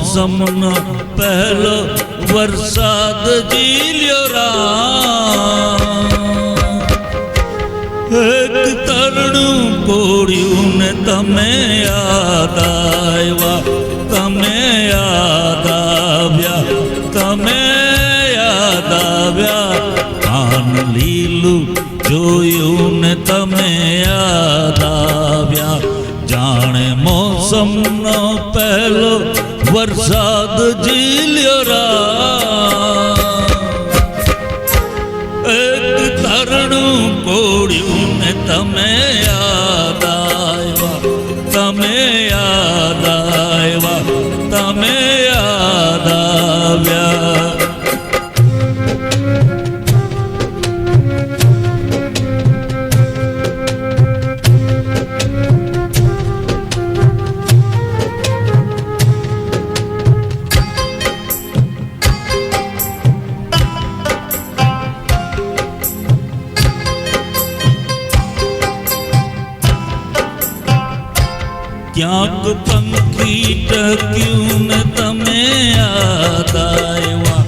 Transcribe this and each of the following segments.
મોસમનો પહેલો વરસાદ ઝીલ્યો રામ એક તરણું કોળ્યું ને તમે યાદ આવ્યા તમે યાદ આવ્યા તમે યાદ આવ્યા કાન લીલું જોયું ને તમે યાદ આવ્યા જાણે મોસમનો પહેલો વરસાદ ઝીલ્યો રામ એક તરણું કોળ્યું ને તમે યાદ આવ્યા તમે યાદ આવ્યા તમે યાદ આવ્યા ક્યાંક પંખી ટક્યું ને તમે યાદ આવ્યા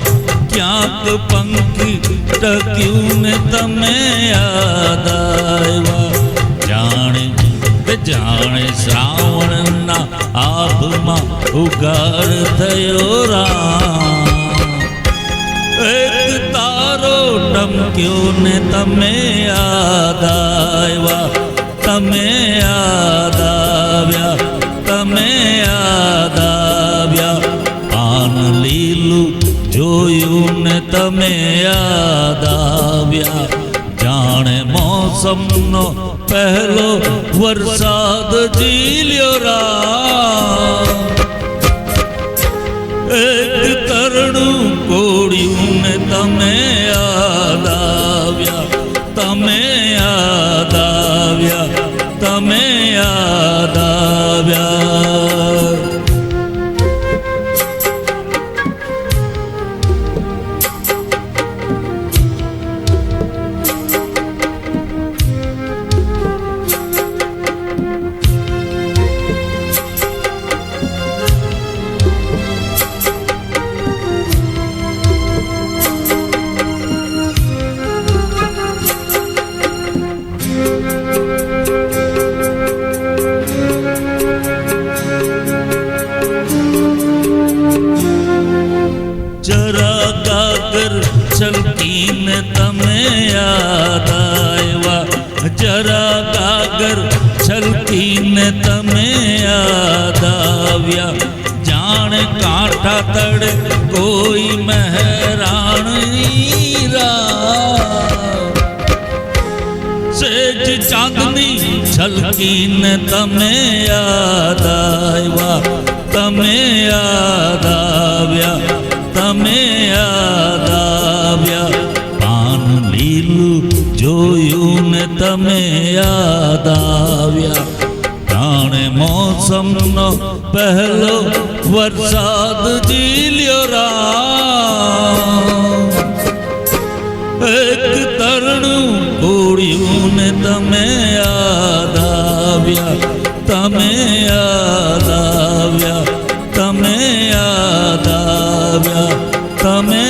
ક્યાંક પંખી ટક્યું ને તમે યાદ આવ્યા જાણે જાણે શ્રાવણના આભમાં ઉગાડ થયો રામ એક તારો ટમક્યો ને તમે યાદ આવ્યા તમે યાદ આવ્યા તમે યાદ આવ્યા પાન લીલું જોયું ને તમે યાદ આવ્યા જાણે મોસમનો પહેલો વરસાદ ઝીલ્યો રામ એક તરણું કોળ્યું ને તમે યાદ આવ્યા તમે યાદ આવ્યા તમે યાદ આવ્યા જરા ગાગર છલકીને તમે યાદ આવ્યા જરા ગાગર છલકીને તમે યાદ આવ્યા જાણે કાંઠા તળે કોઈ મહેરાણની રાહ સેજ ચાંદની છલકીને તમે યાદ આવ્યા તમે યાદ આવ્યા તમે યાદ આવ્યા પાન લીલું જોયું ને તમે યાદ આવ્યા જાણે મોસમનો પહેલો વરસાદ ઝીલ્યો રામ એક તરણું કોળ્યું ને તમે યાદ આવ્યા તમે યાદ આવ્યા તમે યાદ આવ્યા તમે